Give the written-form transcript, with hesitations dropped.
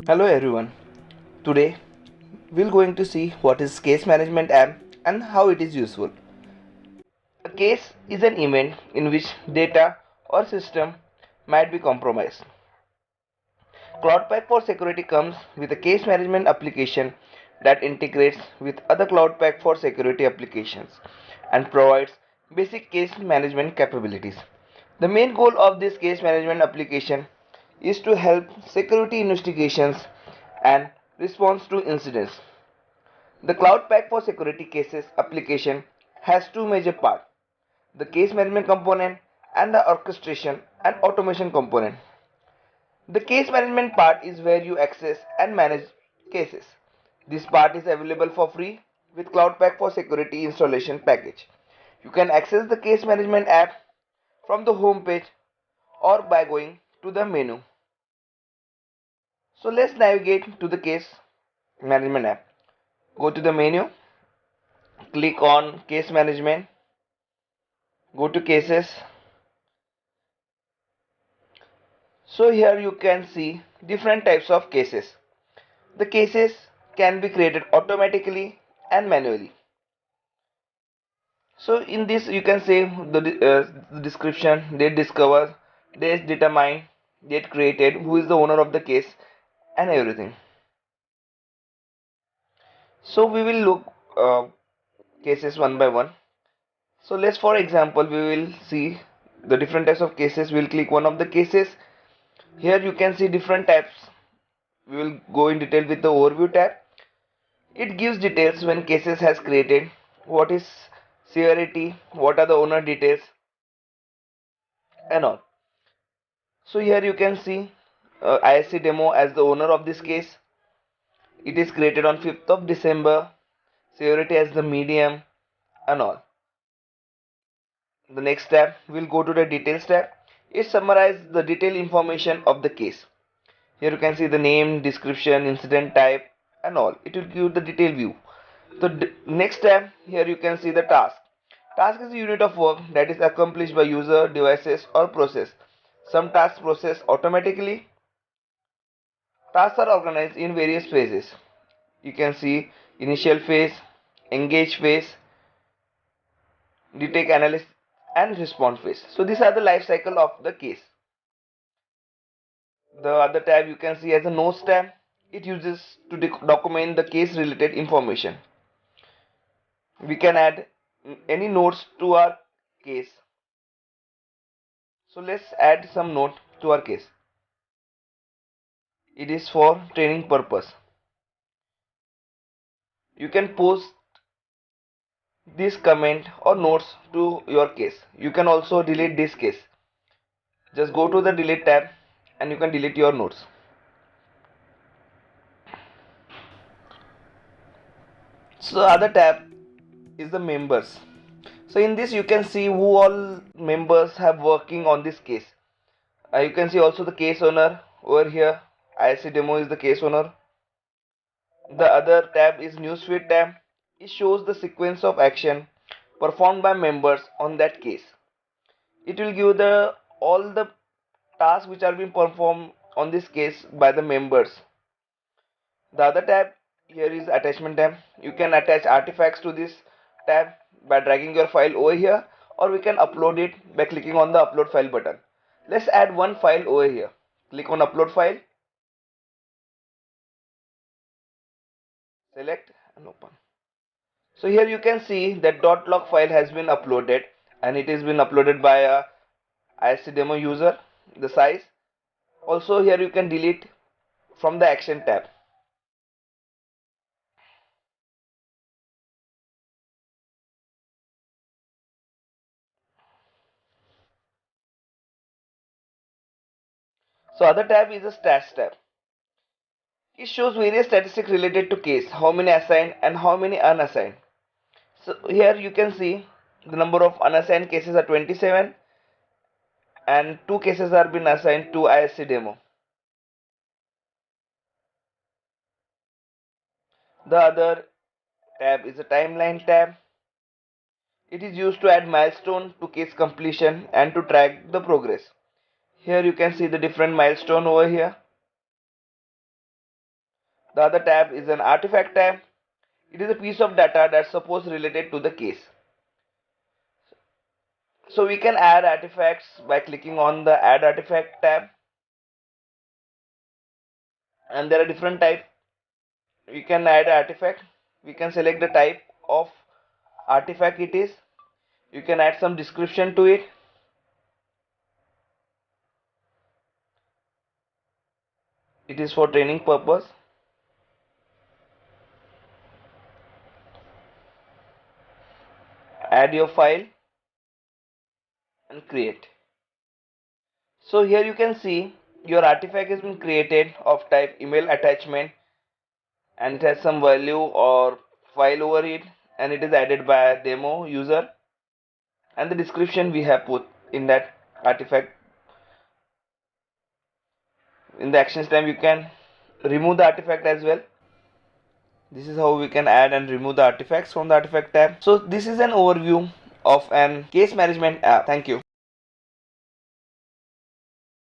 Hello everyone. Today we're going to see what is case management app and how it is useful. A case is an event in which data or system might be compromised. Cloud Pak for Security comes with a case management application that integrates with other Cloud Pak for Security applications and provides basic case management capabilities. The main goal of this case management application is to help security investigations and response to incidents. The Cloud Pak for Security Cases application has two major parts: the case management component and the orchestration and automation component. The case management part is where you access and manage cases. This part is available for free with Cloud Pak for Security installation package. You can access the case management app from the home page or by going to the menu. So let's navigate to the case management app. Go to the menu, click on case management, go to cases. So here you can see different types of cases. The cases can be created automatically and manually. So in this you can say the description, date discovered, date determined, date created, who is the owner of the case, and everything. So we will look cases one by one. So let's, for example, we will see the different types of cases. We'll click one of the cases. Here you can see different types. We will go in detail with the overview tab. It gives details when cases has created, what is severity, what are the owner details, and all. So here you can see ISC demo as the owner of this case. It is created on 5th of December. Severity as the medium and all. The next tab, we'll go to the details tab. It summarizes the detailed information of the case. Here you can see the name, description, incident type and all. It will give the detailed view. The next tab, here you can see the task. Task is a unit of work that is accomplished by user, devices or process. Some tasks process automatically. Tasks are organized in various phases. You can see initial phase, engage phase, detect, analysis and response phase. So these are the life cycle of the case. The other tab you can see as a notes tab. It uses to document the case related information. We can add any notes to our case. So let's add some note to our case. It is for training purpose. You can post this comment or notes to your case. You can also delete this case. Just go to the delete tab and you can delete your notes. So the other tab is the members. So in this you can see who all members have working on this case. You can see also the case owner over here. ISC demo is the case owner. The other tab is newsfeed tab. It shows the sequence of action performed by members on that case. It will give the all the tasks which are being performed on this case by the members. The other tab here is attachment tab. You can attach artifacts to this tab by dragging your file over here, or we can upload it by clicking on the upload file button. Let's add one file over here. Click on upload file, select and open. So here you can see that .log file has been uploaded, and it has been uploaded by a ISC demo user. The size also here you can delete from the action tab. So other tab is a stats tab. It shows various statistics related to case, how many assigned and how many unassigned. So here you can see the number of unassigned cases are 27 and 2 cases are been assigned to ISC demo. The other tab is a timeline tab. It is used to add milestone to case completion and to track the progress. Here you can see the different milestone over here. The other tab is an artifact tab. It is a piece of data that's supposed related to the case. So we can add artifacts by clicking on the add artifact tab, and there are different types. We can add artifact. We can select the type of artifact it is. You can add some description to it. It is for training purpose. Add your file and create. So here you can see your artifact has been created of type email attachment, and it has some value or file over it, and it is added by a demo user, and the description we have put in that artifact. In the actions tab you can remove the artifact as well. This is how we can add and remove the artifacts from the artifact tab. So this is an overview of an case management app. Thank you.